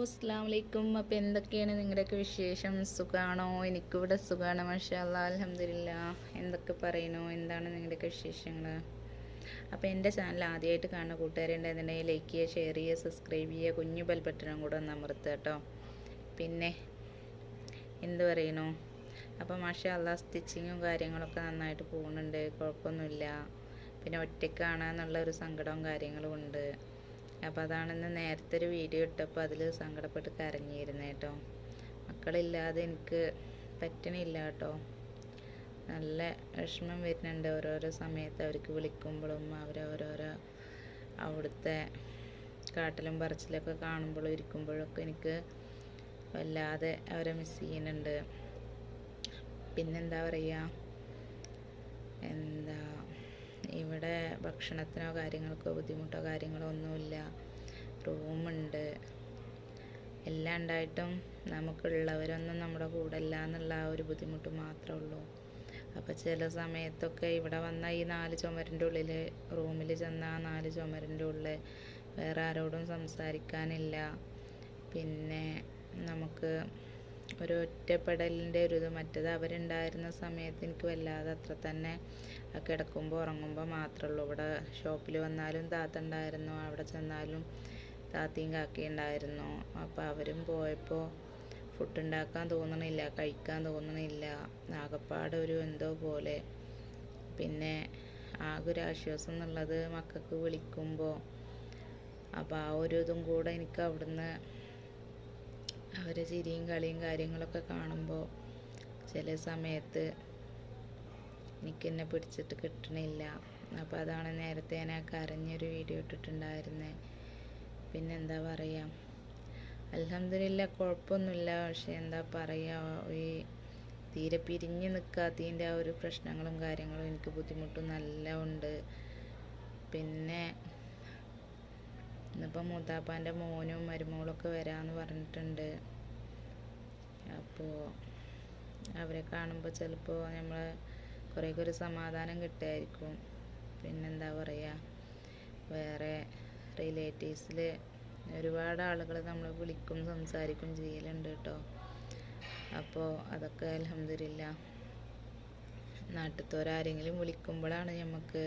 അസ്സലാമു അലൈക്കും. അപ്പോൾ എന്തൊക്കെയാണ് നിങ്ങളുടെയൊക്കെ വിശേഷം? സുഖമാണോ? എനിക്കിവിടെ സുഖമാണ്, മാഷാ അല്ലാ, അൽഹംദുലില്ലാ. എന്തൊക്കെ പറയുന്നു? എന്താണ് നിങ്ങളുടെയൊക്കെ വിശേഷങ്ങൾ? അപ്പോൾ എൻ്റെ ചാനൽ ആദ്യമായിട്ട് കാണുന്ന കൂട്ടുകാരുണ്ടെന്നുണ്ടെങ്കിൽ ലൈക്ക് ചെയ്യുക, ഷെയർ ചെയ്യുക, സബ്സ്ക്രൈബ് ചെയ്യുക, കുഞ്ഞു ബെൽ ബട്ടണും കൂടെ ഒന്ന് അമർത്തുക കേട്ടോ. പിന്നെ എന്ത് പറയുന്നു? അപ്പോൾ മാഷാ അല്ലാ, സ്റ്റിച്ചിങ്ങും കാര്യങ്ങളൊക്കെ നന്നായിട്ട് പോകുന്നുണ്ട്, കുഴപ്പമൊന്നുമില്ല. പിന്നെ ഒറ്റയ്ക്കാണെന്നുള്ള ഒരു സങ്കടവും കാര്യങ്ങളും ഉണ്ട്. അപ്പോൾ അതാണെന്ന് നേരത്തെ ഒരു വീഡിയോ ഇട്ടപ്പോൾ അതിൽ സങ്കടപ്പെട്ട് കരഞ്ഞിരുന്നു കേട്ടോ. മക്കളില്ലാതെ എനിക്ക് പറ്റണില്ല കേട്ടോ. നല്ല വിഷമം വരുന്നുണ്ട് ഓരോരോ സമയത്ത് അവർക്ക് വിളിക്കുമ്പോഴും അവരോരോരോ അവിടുത്തെ കാട്ടിലും പറച്ചിലൊക്കെ കാണുമ്പോഴും ഇരിക്കുമ്പോഴൊക്കെ എനിക്ക് വല്ലാതെ അവരെ മിസ് ചെയ്യുന്നുണ്ട്. പിന്നെന്താ പറയുക, എന്താ ഇവിടെ ഭക്ഷണത്തിനോ കാര്യങ്ങൾക്കോ ബുദ്ധിമുട്ടോ കാര്യങ്ങളോ ഒന്നുമില്ല. റൂമുണ്ട്, എല്ലാം ഉണ്ടായിട്ടും നമുക്കുള്ളവരൊന്നും നമ്മുടെ കൂടെ ഇല്ല എന്നുള്ള ആ ഒരു ബുദ്ധിമുട്ട് മാത്രമേ ഉള്ളൂ. അപ്പോൾ ചില സമയത്തൊക്കെ ഇവിടെ വന്ന ഈ 4 ചുമരിൻ്റെ ഉള്ളിൽ, റൂമിൽ ചെന്ന ആ 4 ചുമരിൻ്റെ ഉള്ളിൽ വേറെ ആരോടും സംസാരിക്കാനില്ല. പിന്നെ നമുക്ക് ഒരു ഒറ്റപ്പെടലിൻ്റെ ഒരു ഇത്. മറ്റേത് അവരുണ്ടായിരുന്ന സമയത്ത് എനിക്ക് വല്ലാതെ അത്ര തന്നെ കിടക്കുമ്പോൾ ഉറങ്ങുമ്പോൾ മാത്രമേ ഉള്ളൂ. ഇവിടെ ഷോപ്പിൽ വന്നാലും താത്ത ഉണ്ടായിരുന്നു, അവിടെ ചെന്നാലും താത്തയും കാക്കയും ഉണ്ടായിരുന്നു. അപ്പോൾ അവരും പോയപ്പോൾ ഫുഡ് ഉണ്ടാക്കാൻ തോന്നണില്ല, കഴിക്കാൻ തോന്നണില്ല, ആകപ്പാടെ ഒരു എന്തോ പോലെ. പിന്നെ ആകെ ഒരു ആശ്വാസം എന്നുള്ളത് മക്കൾക്ക് വിളിക്കുമ്പോൾ, അപ്പോൾ ആ ഒരു ഇതും കൂടെ എനിക്ക് അവിടുന്ന് അവരെ ചിരിയും കളിയും കാര്യങ്ങളൊക്കെ കാണുമ്പോൾ ചില സമയത്ത് എനിക്കെന്നെ പിടിച്ചിട്ട് കിട്ടണില്ല. അപ്പോൾ അതാണ് നേരത്തെ ഞാൻ കരഞ്ഞൊരു വീഡിയോ ഇട്ടിട്ടുണ്ടായിരുന്നത്. പിന്നെന്താ പറയുക, അൽഹംദുലില്ലാ കുഴപ്പമൊന്നുമില്ല. പക്ഷെ എന്താ പറയുക, ഈ തീരെ പിരിഞ്ഞ് നിൽക്കാത്തതിൻ്റെ ആ ഒരു പ്രശ്നങ്ങളും കാര്യങ്ങളും എനിക്ക് ബുദ്ധിമുട്ടും നല്ല ഉണ്ട്. പിന്നെ ഇന്നിപ്പോൾ മൂത്താപ്പാൻ്റെ മോനും മരുമകളൊക്കെ വരാമെന്ന് പറഞ്ഞിട്ടുണ്ട്. അപ്പോൾ അവരെ കാണുമ്പോൾ ചിലപ്പോൾ നമ്മൾ കുറേയൊക്കെ ഒരു സമാധാനം കിട്ടുമായിരിക്കും. പിന്നെന്താ പറയുക, വേറെ റിലേറ്റീവ്സിൽ ഒരുപാട് ആളുകൾ നമ്മൾ വിളിക്കും സംസാരിക്കും ചെയ്യലുണ്ട് കേട്ടോ. അപ്പോൾ അതൊക്കെ അൽഹംദുലില്ലാ, നാട്ടിലത്തോരാരെങ്കിലും വിളിക്കുമ്പോഴാണ് നമുക്ക്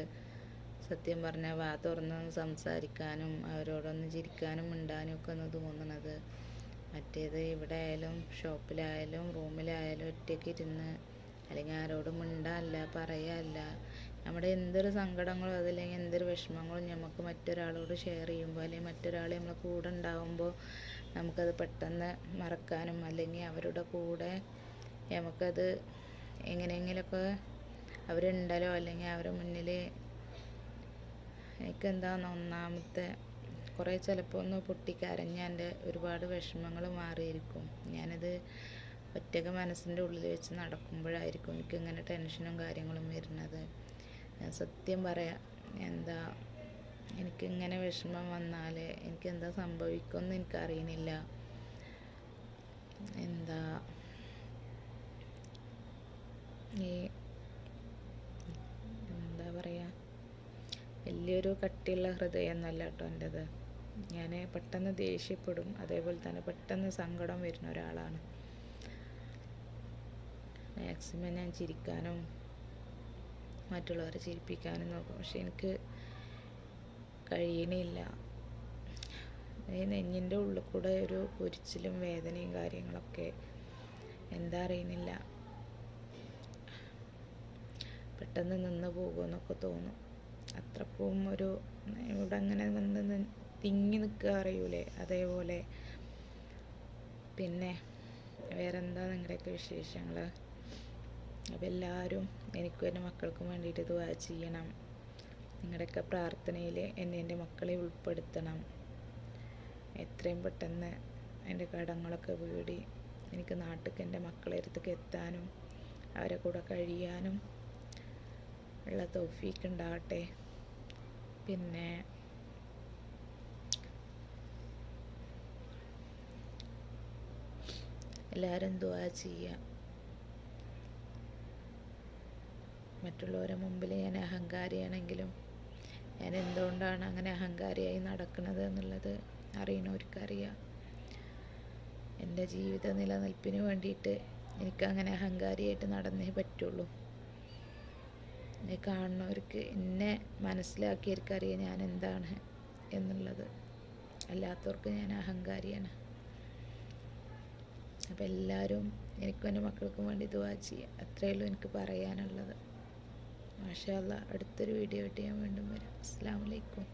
സത്യം പറഞ്ഞാൽ വാ തുറന്ന് സംസാരിക്കാനും അവരോടൊന്ന് ചിരിക്കാനും മിണ്ടാനും ഒക്കെ ഒന്ന് തോന്നണത്. മറ്റേത് ഇവിടെ ആയാലും ഷോപ്പിലായാലും റൂമിലായാലും ഒറ്റയ്ക്ക് ഇരുന്ന് അല്ലെങ്കിൽ ആരോടും മിണ്ടാനല്ല പറയാനല്ല, നമ്മുടെ എന്തൊരു സങ്കടങ്ങളോ അതല്ലെങ്കിൽ എന്തൊരു വിഷമങ്ങളും നമുക്ക് മറ്റൊരാളോട് ഷെയർ ചെയ്യുമ്പോൾ അല്ലെങ്കിൽ മറ്റൊരാൾ നമ്മളെ കൂടെ ഉണ്ടാകുമ്പോൾ നമുക്കത് പെട്ടെന്ന് മറക്കാനും അല്ലെങ്കിൽ അവരുടെ കൂടെ നമുക്കത് എങ്ങനെയെങ്കിലുമൊക്കെ അവരുണ്ടല്ലോ അല്ലെങ്കിൽ അവരുടെ മുന്നിൽ എനിക്കെന്താന്ന് ഒന്നാമത്തെ കുറേ ചിലപ്പോൾ ഒന്ന് പൊട്ടിക്കരഞ്ഞ് എൻ്റെ ഒരുപാട് വിഷമങ്ങൾ മാറിയിരിക്കും. ഞാനത് ഒറ്റയ്ക്ക് മനസ്സിൻ്റെ ഉള്ളിൽ വെച്ച് നടക്കുമ്പോഴായിരിക്കും എനിക്കിങ്ങനെ ടെൻഷനും കാര്യങ്ങളും വരുന്നത്. സത്യം പറയാം, എന്താ എനിക്കിങ്ങനെ വിഷമം വന്നാൽ എനിക്കെന്താ സംഭവിക്കുമെന്ന് എനിക്കറിയണില്ല. എന്താ ഈ എന്താ പറയുക, വലിയൊരു കട്ടിയുള്ള ഹൃദയമൊന്നുമല്ല കേട്ടോ എൻ്റെത്. ഞാൻ പെട്ടെന്ന് ദേഷ്യപ്പെടും, അതേപോലെ തന്നെ പെട്ടെന്ന് സങ്കടം വരുന്ന ഒരാളാണ്. മാക്സിമം ഞാൻ ചിരിക്കാനും മറ്റുള്ളവരെ ചിരിപ്പിക്കാനും നോക്കും, പക്ഷെ എനിക്ക് കഴിയണില്ല. ഈ നെഞ്ഞിൻ്റെ ഉള്ളിൽ കൂടെ ഒരു പൊരിച്ചിലും വേദനയും കാര്യങ്ങളൊക്കെ എന്താ അറിയണില്ല, പെട്ടെന്ന് നിന്ന് പോകുമെന്നൊക്കെ തോന്നും. അത്രക്കും ഒരു ഇവിടെ അങ്ങനെ വന്ന് തിങ്ങി നിൽക്കുക അറിയൂലേ, അതേപോലെ. പിന്നെ വേറെന്താ നിങ്ങളുടെയൊക്കെ വിശേഷങ്ങൾ? അപ്പോൾ എല്ലാവരും എനിക്കും എൻ്റെ മക്കൾക്കും വേണ്ടിയിട്ട് ദുആ ചെയ്യണം. നിങ്ങളുടെയൊക്കെ പ്രാർത്ഥനയിൽ എന്നെ എൻ്റെ മക്കളെ ഉൾപ്പെടുത്തണം. എത്രയും പെട്ടെന്ന് എൻ്റെ കടങ്ങളൊക്കെ വീടി എനിക്ക് നാട്ടിലേക്ക് എൻ്റെ മക്കളെ അടുത്തേക്ക് എത്താനും അവരെ കൂടെ കഴിയാനും ഉള്ള തൗഫീക്ക് ഉണ്ടാവട്ടെ. പിന്നെ എല്ലാവരും ദുആ ചെയ്യുക. മറ്റുള്ളവരുടെ മുമ്പിൽ ഞാൻ അഹങ്കാരിയാണെങ്കിലും ഞാൻ എന്തുകൊണ്ടാണ് അങ്ങനെ അഹങ്കാരിയായി നടക്കുന്നത് എന്നുള്ളത് അറിയണവർക്കറിയാം. എൻ്റെ ജീവിത നിലനിൽപ്പിന് വേണ്ടിയിട്ട് എനിക്കങ്ങനെ അഹങ്കാരിയായിട്ട് നടന്നേ പറ്റുള്ളൂ. എന്നെ കാണുന്നവർക്ക് എന്നെ മനസ്സിലാക്കിയവർക്കറിയാം ഞാൻ എന്താണ് എന്നുള്ളത്. അല്ലാത്തവർക്ക് ഞാൻ അഹങ്കാരിയാണ്. അപ്പം എല്ലാവരും എനിക്കും എൻ്റെ മക്കൾക്കും വേണ്ടി ദുആ ചെയ്യുക. അത്രയേ ഉള്ളൂ എനിക്ക് പറയാനുള്ളത്. മാഷാ അല്ലാഹ്. അടുത്തൊരു വീഡിയോ ആയിട്ട് ഞാൻ വീണ്ടും വരാം. അസ്സലാമു അലൈക്കും.